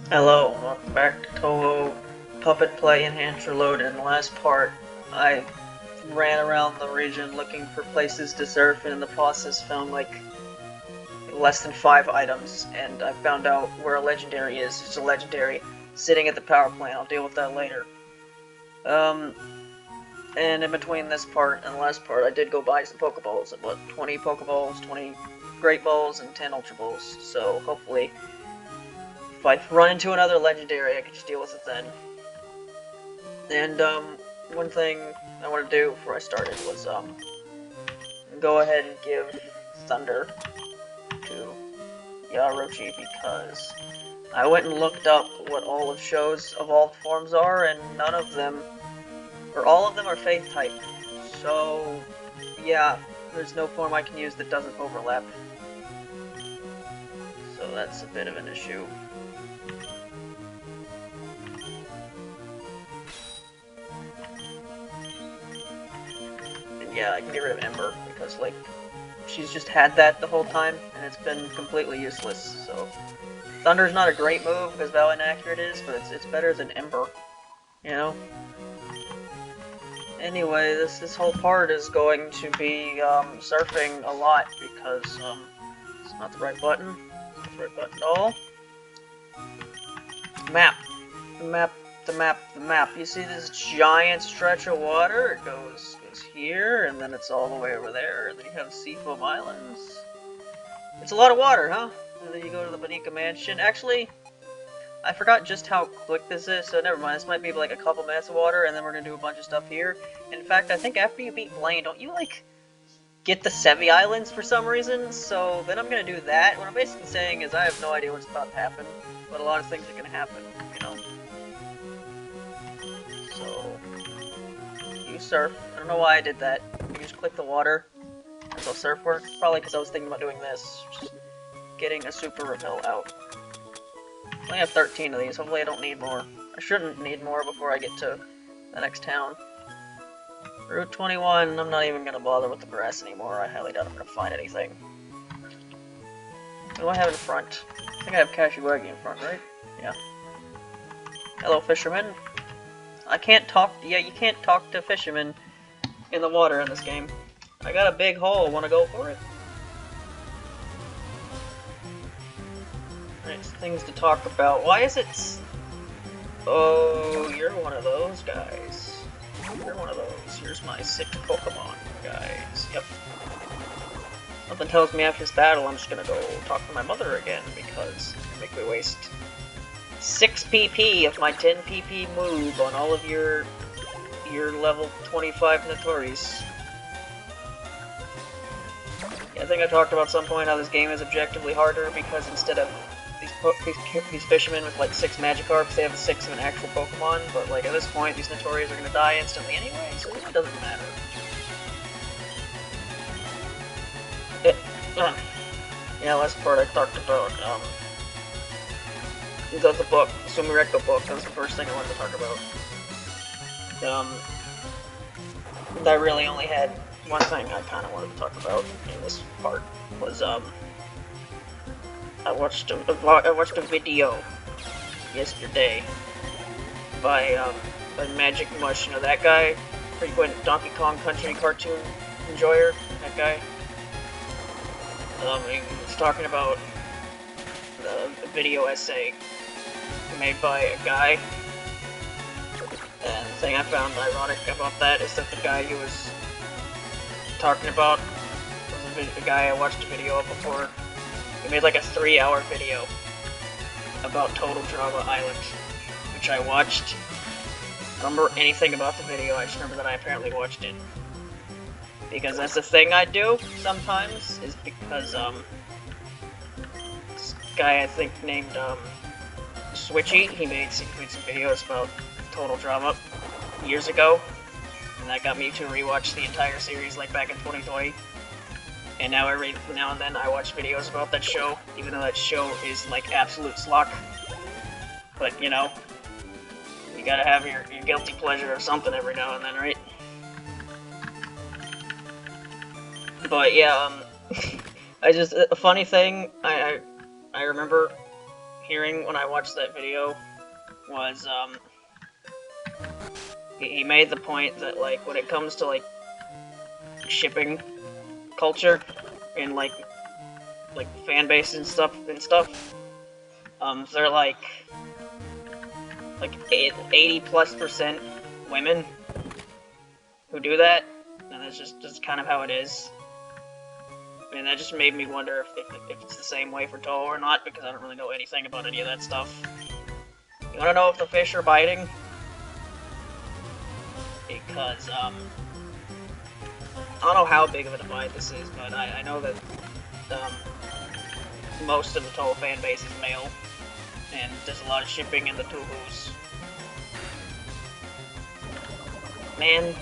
Hello, welcome back to Touhou Puppet Play Enhancer Load. In the last part, I ran around the region looking for places to surf, and in the process found like less than 5 items, and I found out where a legendary is. It's a legendary sitting at the power plant. I'll deal with that later. Um, and in between this part and the last part, I did go buy some Pokeballs. I bought 20 Pokeballs, 20 Great Balls, and 10 Ultra Balls. So hopefully, if I run into another legendary, I can just deal with it then. And one thing I want to do before I started was go ahead and give Thunder to Yarochi, because I went and looked up what all of Show's evolved forms are, and none of them, or all of them, are Faith type. So yeah, there's no form I can use that doesn't overlap. So that's a bit of an issue. And yeah, I can get rid of Ember, because like, she's just had that the whole time, and it's been completely useless, so... Thunder's not a great move, because how inaccurate it is, but it's better than Ember, you know? Anyway, this whole part is going to be, surfing a lot, because, it's not the right button. It's not the right button at all. Map. The map. You see this giant stretch of water? It goes here, and then it's all the way over there, and then you have Seafoam Islands. It's a lot of water, huh? And then you go to the Bonica Mansion. Actually, I forgot just how quick this is, so never mind. This might be like a couple minutes of water, and then we're gonna do a bunch of stuff here. In fact, I think after you beat Blaine, don't you, like, get the Sevi Islands for some reason? So then I'm gonna do that. What I'm basically saying is I have no idea what's about to happen, but a lot of things are gonna happen, you know? So, you surf. I don't know why I did that. You just click the water. That's how surf works. Probably because I was thinking about doing this. Just getting a super repel out. I only have 13 of these. Hopefully I don't need more. I shouldn't need more before I get to the next town. Route 21, I'm not even going to bother with the grass anymore. I highly doubt I'm going to find anything. What do I have in front? I think I have Kashiwagi in front, right? Yeah. Hello, fisherman. I can't talk. Yeah, you can't talk to fishermen in the water in this game. I got a big hole. Want to go for it? Alright, things to talk about. Why is it... Oh, you're one of those guys. You're one of those. Here's my 6 Pokemon, guys. Yep. Something tells me after this battle I'm just gonna go talk to my mother again, because I think we waste 6 PP of my 10 PP move on all of your level 25 Notoris. Yeah, I think I talked about at some point how this game is objectively harder, because instead of these fishermen with like 6 Magikarps, they have 6 of an actual Pokemon, but like at this point these Notorias are gonna die instantly anyway, so it doesn't matter. Yeah, last part I talked about, the book, the Sumireko book. That was the first thing I wanted to talk about. I really only had one thing I kind of wanted to talk about in this part, was, I watched a video yesterday by Magic Mush. You know that guy? Frequent Donkey Kong Country cartoon enjoyer? That guy? He was talking about a video essay made by a guy. And the thing I found ironic about that is that the guy he was talking about was a guy I watched a video of before. He made like a 3-hour video about Total Drama Island, which I watched. I don't remember anything about the video, I just remember that I apparently watched it. Because that's the thing I do sometimes, is because, this guy I think named, Switchy, he made some videos about Total Drama years ago, and that got me to rewatch the entire series, like, back in 2020. And now every now and then I watch videos about that show, even though that show is, like, absolute schlock. But, you know, you gotta have your guilty pleasure of something every now and then, right? But yeah, a funny thing, I remember hearing when I watched that video was, he made the point that, like, when it comes to, like, shipping culture and, like fan base and stuff, they're, like 80+% women who do that, and that's just kind of how it is. And that just made me wonder if it's the same way for Touhou or not, because I don't really know anything about any of that stuff. You wanna know if the fish are biting? Because, I don't know how big of a divide this is, but I know that, most of the Touhou fan base is male, and there's a lot of shipping in the Touhous. Man,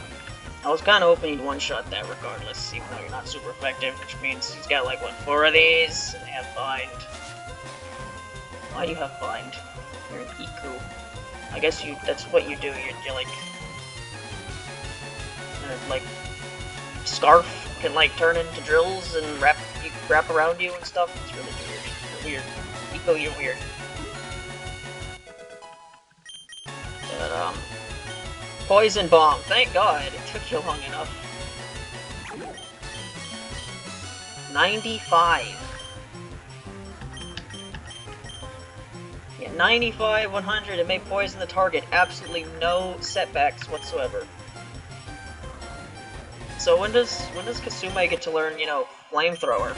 I was kind of hoping he'd one-shot that regardless, even though you're not super effective, which means he's got, like, what, 4 of these, and they have bind. Why do you have bind? You're an Iku. I guess that's what you do, you're like, scarf can, like, turn into drills and wrap around you and stuff. It's really weird. You're weird. Iku, you're weird. But, poison bomb, thank God, it took you long enough. 95. Yeah, 95, 100, it may poison the target. Absolutely no setbacks whatsoever. So when does Kasume get to learn, you know, flamethrower?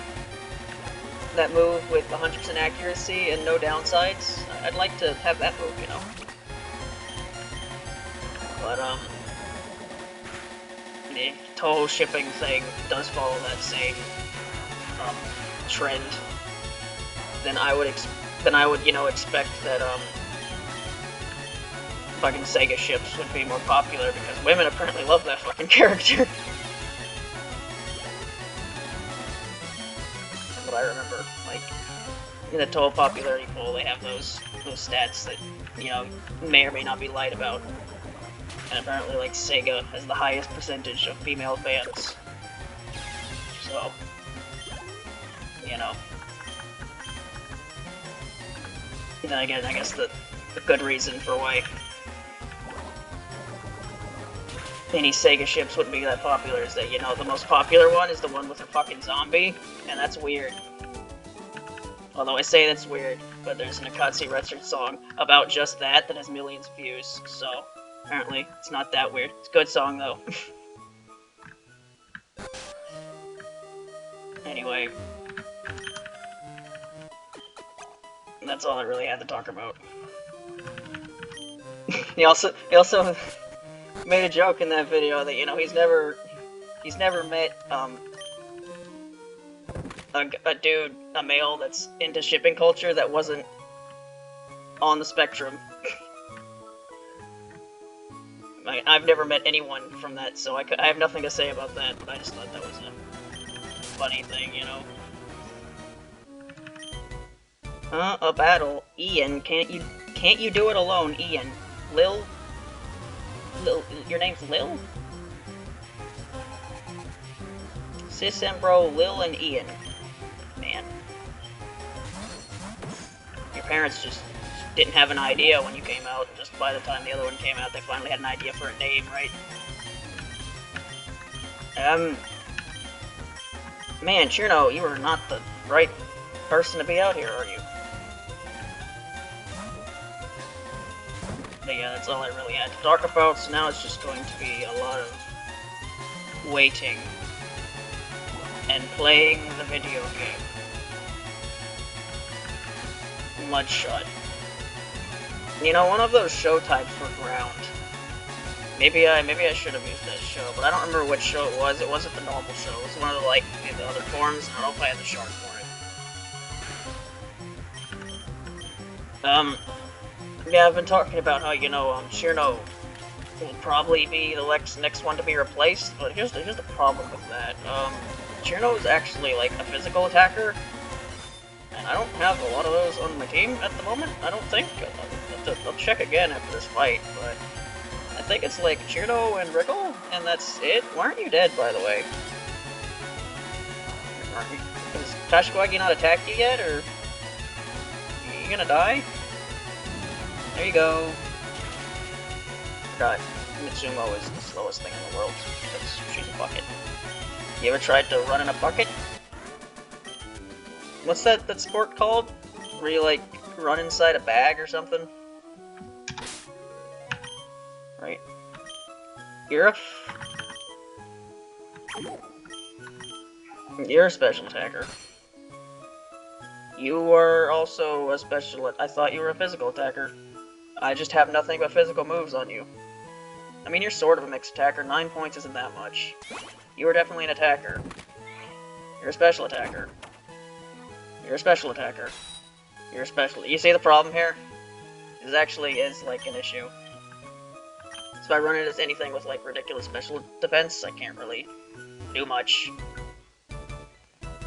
That move with 100% accuracy and no downsides? I'd like to have that move, you know. But, the Touhou shipping thing does follow that same, trend. Then I would, you know, expect that, fucking Sega ships would be more popular, because women apparently love that fucking character. But I remember, like, in the Touhou popularity poll, they have those stats that, you know, may or may not be lied about. And apparently, like, Sega has the highest percentage of female fans. So, you know. And then again, I guess the good reason for why any Sega ships wouldn't be that popular is that, you know, the most popular one is the one with a fucking zombie, and that's weird. Although I say that's weird, but there's an Akatsuki Retsu song about just that has millions of views, so apparently it's not that weird. It's a good song, though. Anyway. That's all I really had to talk about. He also made a joke in that video that, you know, he's never met a male that's into shipping culture that wasn't on the spectrum. I've never met anyone from that, so I have nothing to say about that, but I just thought that was a funny thing, you know. A battle. Ian, can't you do it alone, Ian? Lil, your name's Lil? Sis and bro, Lil and Ian. Man. Your parents just didn't have an idea when you came out, and just by the time the other one came out, they finally had an idea for a name, right? Man, Chirno, you are not the right person to be out here, are you? But yeah, that's all I really had to talk about, so now it's just going to be a lot of waiting and playing the video game. Mudshot. You know, one of those show types for ground. Maybe I should have used that show, but I don't remember which show it was. It wasn't the normal show. It was one of the, like, the other forms. I don't know if I had the shark for it. Yeah, I've been talking about how, you know, Chirno will probably be the next one to be replaced, but here's the problem with that. Chirno is actually, like, a physical attacker, and I don't have a lot of those on my team at the moment, I don't think. I'll check again after this fight, but I think it's, like, Chirno and Wriggle, and that's it. Why aren't you dead, by the way? Has Tashikawagi not attacked you yet, or...? You gonna die? There you go. God, Mitsumo is the slowest thing in the world because she's a bucket. You ever tried to run in a bucket? What's that sport called? Where you, like, run inside a bag or something? Right. You're a special attacker. You are also a special... I thought you were a physical attacker. I just have nothing but physical moves on you. I mean, you're sort of a mixed attacker. 9 points isn't that much. You are definitely an attacker. You're a special attacker. You're a special attacker. You're a special... You see the problem here? This actually is, like, an issue. So if I run it as anything with, like, ridiculous special defense, I can't really do much.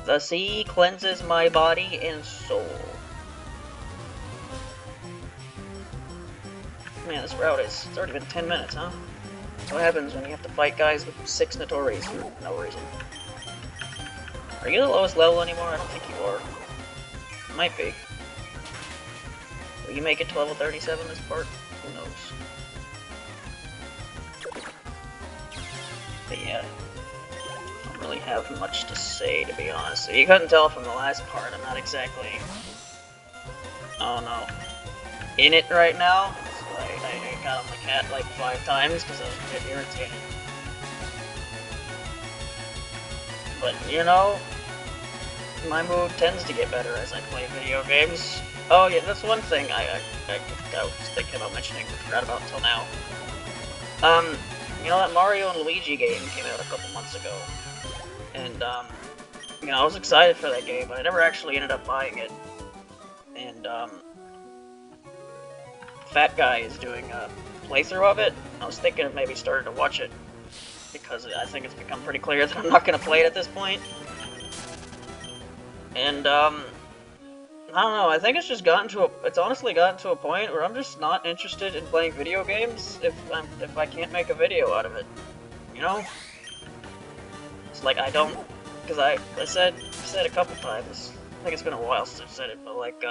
The sea cleanses my body and soul. Man, this route is... It's already been 10 minutes, huh? What happens when you have to fight guys with 6 Notoris for no reason? Are you the lowest level anymore? I don't think you are. Might be. Will you make it to level 37 this part? Who knows? But yeah, I don't really have much to say, to be honest. So you couldn't tell from the last part, I'm not exactly... Oh no. In it right now. So I got on the cat like 5 times because I was a bit irritated. But, you know, my mood tends to get better as I play video games. Oh yeah, that's one thing I was thinking about mentioning, but forgot about until now. You know, that Mario and Luigi game came out a couple months ago. And, you know, I was excited for that game, but I never actually ended up buying it. And, Fat Guy is doing a playthrough of it. I was thinking of maybe starting to watch it, because I think it's become pretty clear that I'm not going to play it at this point. And, I don't know, I think it's just it's honestly gotten to a point where I'm just not interested in playing video games if I can't make a video out of it, you know? It's like, I don't, because I said a couple times, I think it's been a while since I've said it, but like,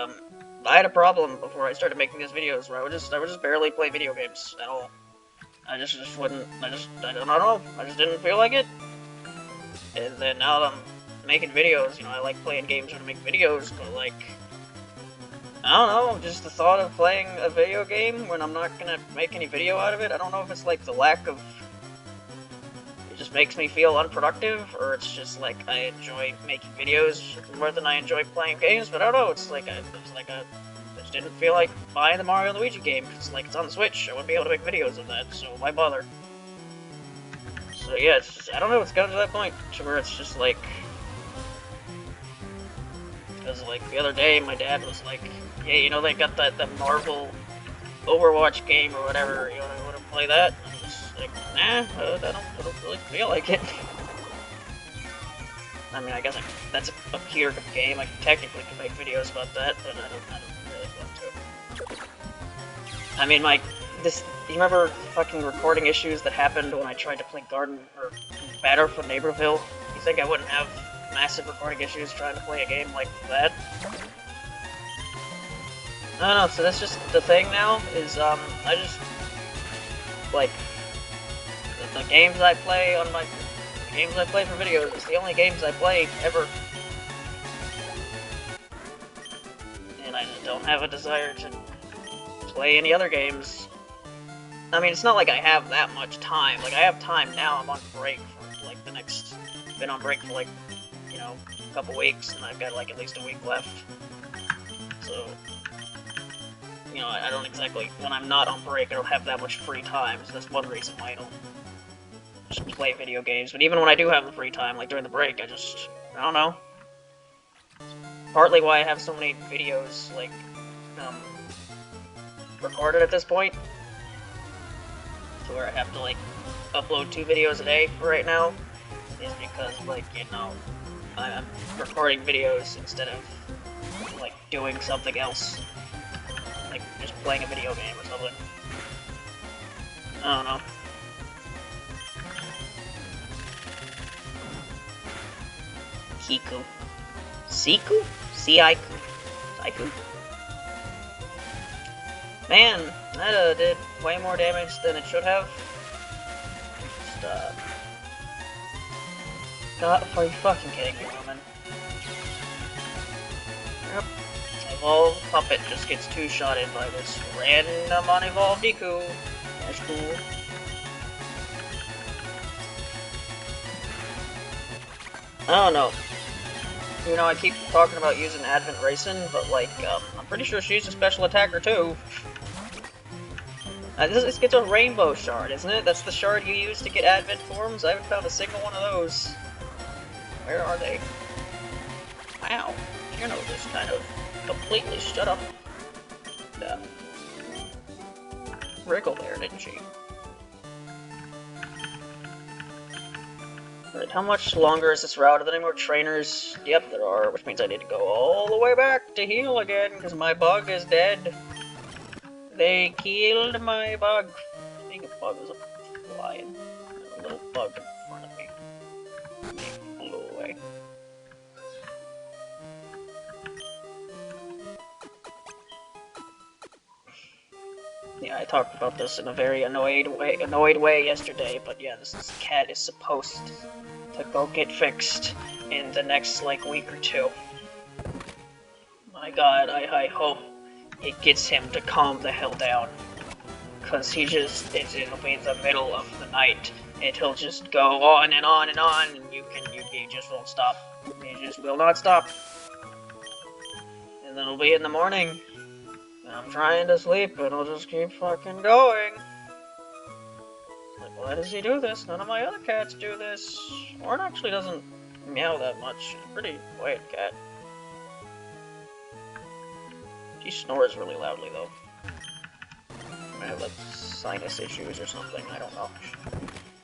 I had a problem before I started making these videos where I would just barely play video games at all. I just wouldn't, I don't know, I just didn't feel like it. And then now that I'm making videos, you know, I like playing games when I make videos, but like, I don't know, just the thought of playing a video game when I'm not gonna make any video out of it, I don't know if it's like the lack of, it just makes me feel unproductive, or it's just like I enjoy making videos more than I enjoy playing games, but I don't know, it's like I just didn't feel like buying the Mario and Luigi game, it's like it's on the Switch, I wouldn't be able to make videos of that, so why bother? So yeah, it's just, I don't know, it's gotten to that point to where it's just like, because like the other day my dad was like, hey, you know, they got that Marvel Overwatch game or whatever, you want to play that? And I'm just like, nah, I don't really feel like it. I mean, I guess that's a pure game, I technically could make videos about that, but I don't really want to. I mean, you remember fucking recording issues that happened when I tried to play Battle for Neighborville? You think I wouldn't have massive recording issues trying to play a game like that? I don't know, so that's just the thing now, is, I just, like, the games I play for videos, it's the only games I play, ever. And I don't have a desire to play any other games. I mean, it's not like I have that much time, like, I have time now, I'm on break for, like, been on break for, like, you know, a couple weeks, and I've got, like, at least a week left. So, you know, I don't exactly, when I'm not on break, I don't have that much free time, so that's one reason why I don't just play video games. But even when I do have the free time, like during the break, I don't know. Partly why I have so many videos, like, recorded at this point, to where I have to, like, upload 2 videos a day for right now, is because, like, you know, I'm recording videos instead of, like, doing something else. Like, just playing a video game or something. I don't know. Kiku. Siku? Siaiku. Saiku? Man, that did way more damage than it should have. Stop. God, are you fucking kidding me, woman? Yep. Evolved Puppet just gets two-shotted by this random unevolved Deku. That's cool. I don't know. You know, I keep talking about using Advent Racing, but like, I'm pretty sure she's a special attacker too. This gets a rainbow shard, isn't it? That's the shard you use to get Advent forms? I haven't found a single one of those. Where are they? Wow. You know, just kind of completely shut up. Wriggle there, didn't she? Alright, how much longer is this route? Are there any more trainers? Yep, there are, which means I need to go all the way back to heal again, because my bug is dead. They killed my bug. Speaking of bug, there's a flying. A little bug in front of me. Flew away. Yeah, I talked about this in a very annoyed way yesterday, but yeah, this cat is supposed to go get fixed in the next, like, week or two. My god, I hope it gets him to calm the hell down. Cause it'll be the middle of the night, and he'll just go on and on and on, and you just won't stop. You just will not stop. And then it'll be in the morning, and I'm trying to sleep, and it'll just keep fucking going. Like, why does he do this? None of my other cats do this. Warren actually doesn't meow that much. She's a pretty quiet cat. She snores really loudly, though. I have, like, sinus issues or something, I don't know.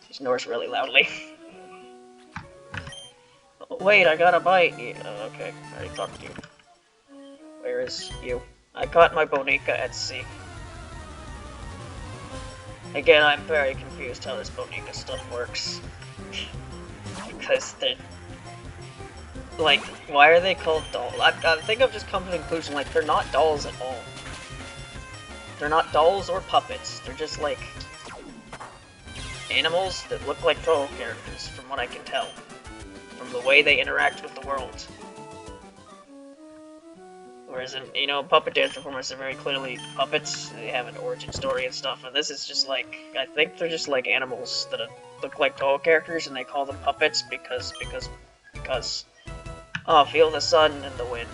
She snores really loudly. Oh, wait, I got a bite! Yeah, okay, I already talked to you. Where is you? I got my Bonica at sea. Again, I'm very confused how this Bonica stuff works. Because they're... like, why are they called dolls? I think I've just come to the conclusion, like, they're not dolls at all. They're not dolls or puppets. They're just, like, animals that look like Touhou characters, from what I can tell. From the way they interact with the world. Whereas, you know, puppet dance performers are very clearly puppets. They have an origin story and stuff, and this is just like, I think they're just like animals that look like Touhou characters, and they call them puppets because... Oh, feel the sun and the wind.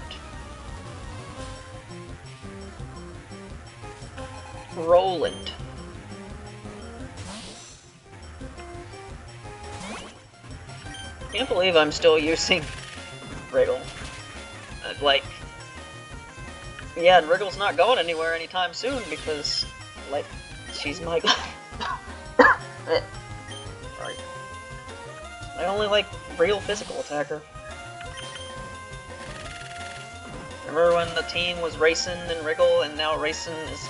Roland. Can't believe I'm still using Wriggle. Like, yeah, and Wriggle's not going anywhere anytime soon because, like, she's my... Sorry. I only like real physical attacker. Remember when the team was Racing and Wriggle, and now Racing is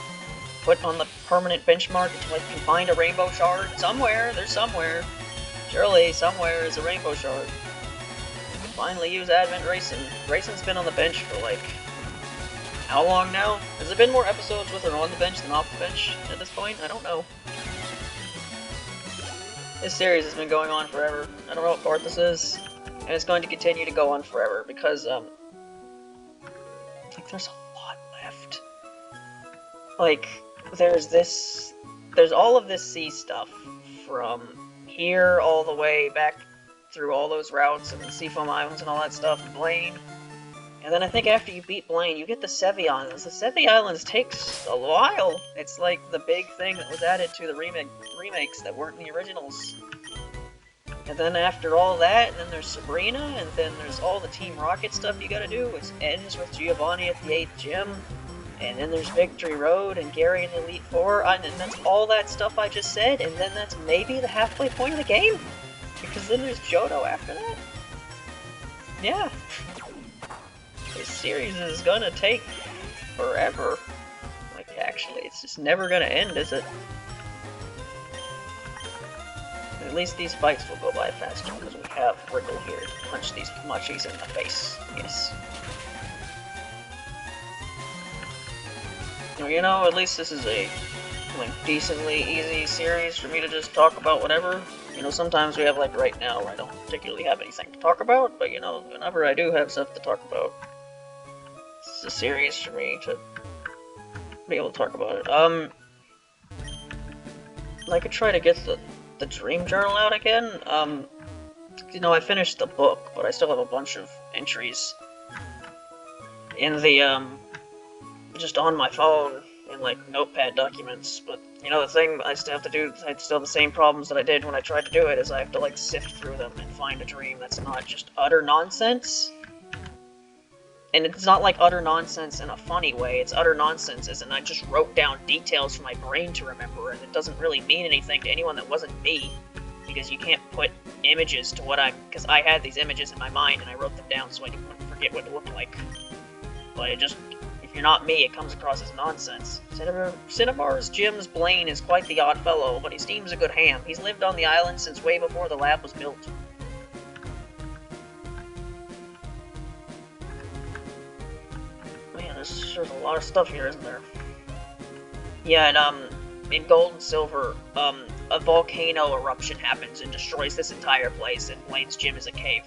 put on the permanent benchmark to, like, find a rainbow shard? Somewhere, there's somewhere. Surely, somewhere is a rainbow shard. You can finally use Advent Racing. Racing's been on the bench for, like, how long now? Has there been more episodes with her on the bench than off the bench at this point? I don't know. This series has been going on forever. I don't know what part this is. And it's going to continue to go on forever because, like, there's a lot left. Like, there's all of this sea stuff from here all the way back through all those routes and the Seafoam Islands and all that stuff, and Blaine. And then I think after you beat Blaine, you get the Sevi Islands. The Sevi Islands takes a while. It's like the big thing that was added to the remakes that weren't in the originals. And then after all that, and then there's Sabrina, and then there's all the Team Rocket stuff you gotta do. It ends with Giovanni at the 8th gym. And then there's Victory Road and Gary in the Elite Four, and that's all that stuff I just said, and then that's maybe the halfway point of the game? Because then there's Johto after that? Yeah. This series is gonna take forever. Like, actually, it's just never gonna end, is it? At least these fights will go by faster, because we have Wriggle here to punch these munchies in the face. Yes. Well, you know, at least this is a like decently easy series for me to just talk about whatever. You know, sometimes we have like right now where I don't particularly have anything to talk about, but you know, whenever I do have stuff to talk about, this is a series for me to be able to talk about it. I could try to get the dream journal out again. You know, I finished the book, but I still have a bunch of entries in the just on my phone in like notepad documents. But you know, the thing I still have to do, I still have the same problems that I did when I tried to do it, is I have to like sift through them and find a dream that's not just utter nonsense. And it's not like utter nonsense in a funny way, it's utter nonsense as in I just wrote down details for my brain to remember, and it doesn't really mean anything to anyone that wasn't me, because you can't put images to what because I had these images in my mind and I wrote them down so I didn't forget what it looked like. But it just, if you're not me, it comes across as nonsense. Cinnabar's Jim's Blaine is quite the odd fellow, but he seems a good ham. He's lived on the island since way before the lab was built. There's a lot of stuff here, isn't there? Yeah, and in Gold and Silver, a volcano eruption happens and destroys this entire place, and Blaine's gym is a cave.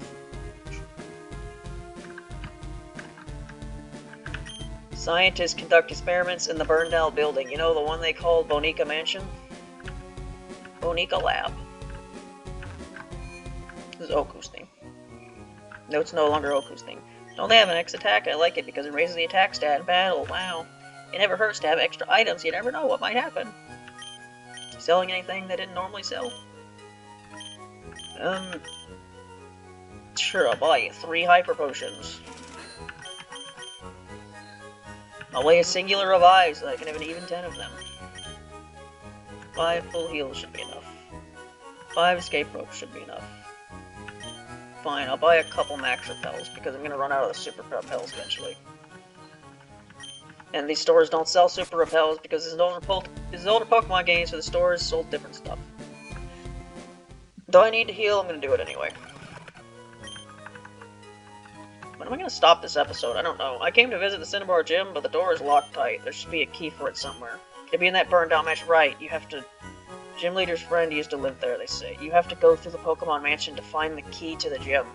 Scientists conduct experiments in the burned-down building. You know, the one they called Bonica Mansion? Bonica Lab. This is Oku's thing. No, it's no longer Oku's thing. Don't they have an X attack? I like it because it raises the attack stat in battle. Wow. It never hurts to have extra items. You never know what might happen. Selling anything they didn't normally sell? Sure, I'll buy you 3 hyper potions. I'll lay a singular revive so I can have an even 10 of them. 5 full heals should be enough. 5 escape ropes should be enough. Fine, I'll buy a couple max repels, because I'm gonna run out of the super repels eventually. And these stores don't sell super repels because this is older Pokemon games, so the stores sold different stuff. Do I need to heal? I'm gonna do it anyway. When am I gonna stop this episode? I don't know. I came to visit the Cinnabar Gym, but the door is locked tight. There should be a key for it somewhere. Could be in that burned down mansion. Right, you have to... Gym leader's friend used to live there, they say. You have to go through the Pokemon Mansion to find the key to the gym.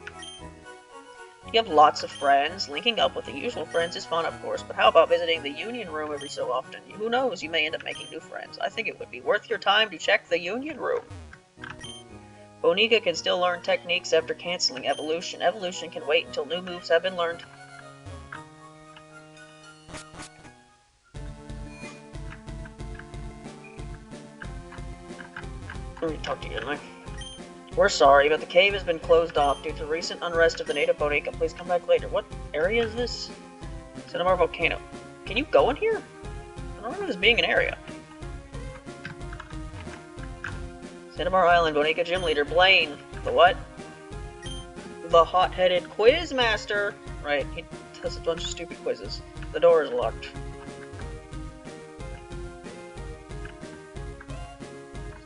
You have lots of friends. Linking up with the usual friends is fun, of course, but how about visiting the Union Room every so often? Who knows, you may end up making new friends. I think it would be worth your time to check the Union Room. Bonica can still learn techniques after canceling evolution. Evolution can wait until new moves have been learned. Let me talk to you, didn't I? We're sorry, but the cave has been closed off due to recent unrest of the native Bonica. Please come back later. What area is this? Cinnabar Volcano. Can you go in here? I don't remember this being an area. Cinnabar Island, Bonica Gym Leader, Blaine. The what? The hot-headed quiz master! Right, he does a bunch of stupid quizzes. The door is locked.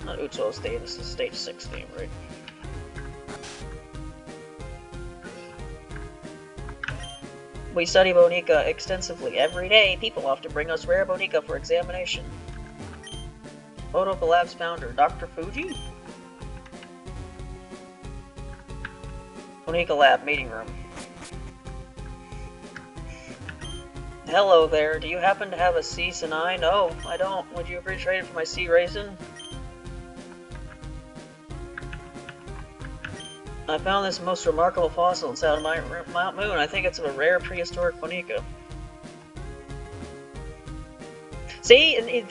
Not Utsuo's theme, this is stage 6 theme, right? We study Bonica extensively every day. People often bring us rare Bonica for examination. Photo of the lab's founder, Dr. Fuji? Bonica Lab, meeting room. Hello there, do you happen to have a C Sinai? No, I don't. Would you agree to trade it for my C Raisin? I found this most remarkable fossil inside of Mount Moon. I think it's of a rare prehistoric Bonica. See?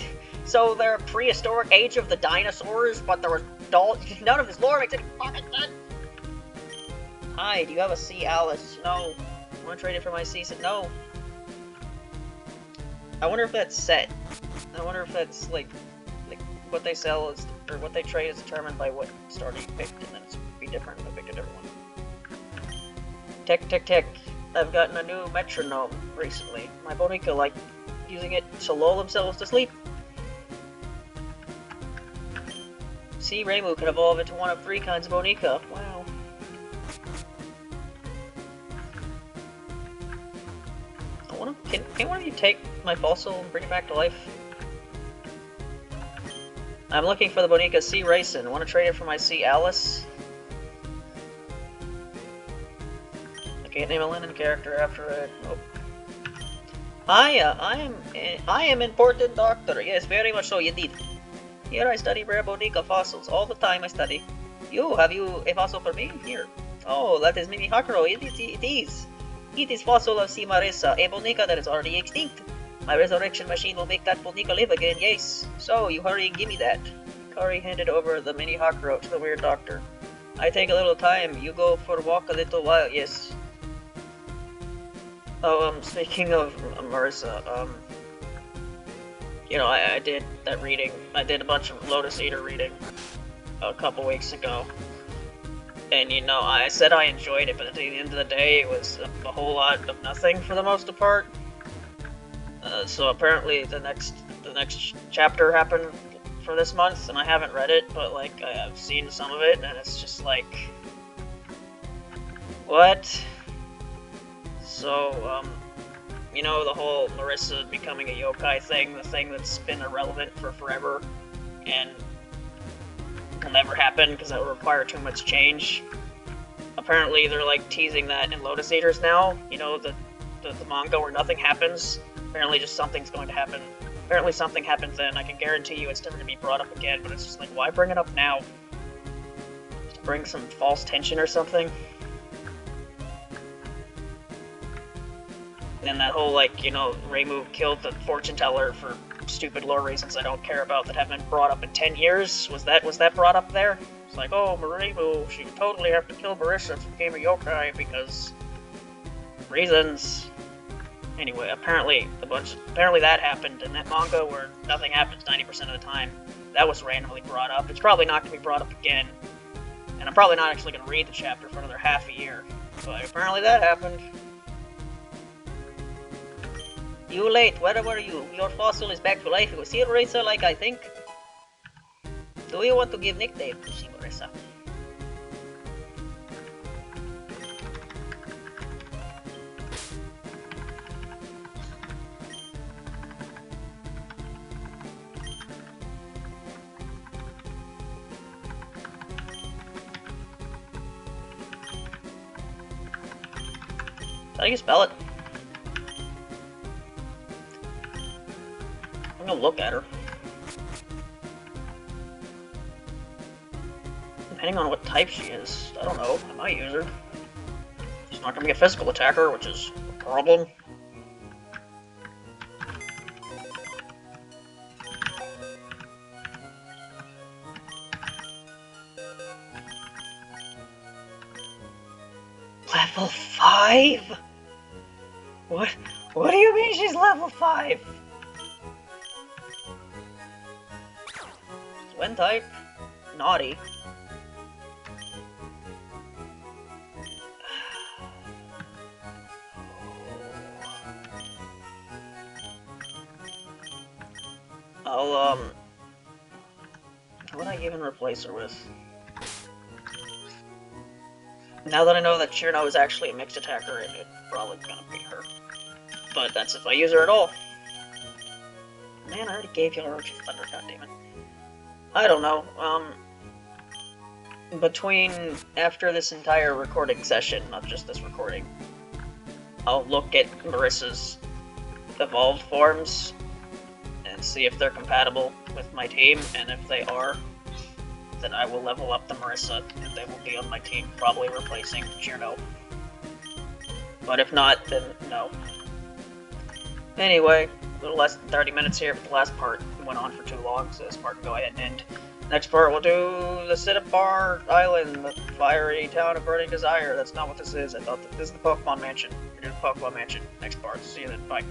So they're a prehistoric age of the dinosaurs, but there was none of this lore makes any fucking sense. Hi, do you have a C Alice? No. Want to trade it for my C? No. I wonder if that's set. I wonder if that's like what they sell is, or what they trade is determined by what starter you picked, and then it's be different if I picked a different one. Tick, tick, tick. I've gotten a new metronome recently. My Bonica like using it to lull themselves to sleep. See, Reimu can evolve into one of 3 kinds of Bonica. Wow. can one of you take my fossil and bring it back to life? I'm looking for the Bonica Sea Racing. Want to trade it for my Sea Alice? I can't name a Lennon character after it. Nope. Hiya, I am important doctor. Yes, very much so indeed. Here I study rare Bonica fossils. All the time I study. Have you a fossil for me? Here. Oh, that is Mimi Hakuro. It is. It is fossil of Sea Marisa, a Bonica that is already extinct. My resurrection machine will make that Bonica live again, yes. So, you hurry and give me that. Kari handed over the mini Hakuro to the weird doctor. I take a little time. You go for a walk a little while, yes. Oh, speaking of Marisa, you know, I did that reading. I did a bunch of Lotus Eater reading a couple weeks ago. And, you know, I said I enjoyed it, but at the end of the day, it was a whole lot of nothing for the most part. So apparently the next chapter happened for this month, and I haven't read it, but, like, I've seen some of it, and it's just like... What? So, you know, the whole Marisa becoming a yokai thing, the thing that's been irrelevant for forever, and will never happen because that will require too much change. Apparently they're like teasing that in Lotus Eaters now, you know, the manga where nothing happens. Apparently just something's going to happen. Apparently something happens then, I can guarantee you it's never going to be brought up again, but it's just like, why bring it up now? Just to bring some false tension or something? And that whole, like, you know, Reimu killed the fortune teller for stupid lore reasons I don't care about that haven't been brought up in 10 years. Was that brought up there? It's like, oh, Reimu, she would totally have to kill Marisa if she became a yokai because reasons. Anyway, apparently that happened in that manga where nothing happens 90% of the time. That was randomly brought up. It's probably not going to be brought up again. And I'm probably not actually going to read the chapter for another half a year. But apparently that happened. You late, where were you? Your fossil is back to life. It was Sea Marisa, like I think. Do you want to give nickname to Sea Marisa? How do you spell it? I'm gonna look at her. Depending on what type she is, I don't know, I might use her. She's not gonna be a physical attacker, which is a problem. Level 5? What do you mean she's level 5? Wind type? Naughty. What would I even replace her with? Now that I know that Chirno is actually a mixed attacker, it's probably gonna be her. But that's if I use her at all. Man, I already gave you Orochi Thunder, goddammit. I don't know, after this entire recording session, not just this recording, I'll look at Marisa's evolved forms and see if they're compatible with my team, and if they are, then I will level up the Marisa, and they will be on my team, probably replacing Chirno. But if not, then no. Anyway, a little less than 30 minutes here, but the last part went on for too long, so this part can go ahead and end. Next part, we'll do the Cinnabar Island, the fiery town of burning desire. That's not what this is. I thought that this is the Pokemon Mansion. We're doing Pokemon Mansion. Next part. See you then. Bye.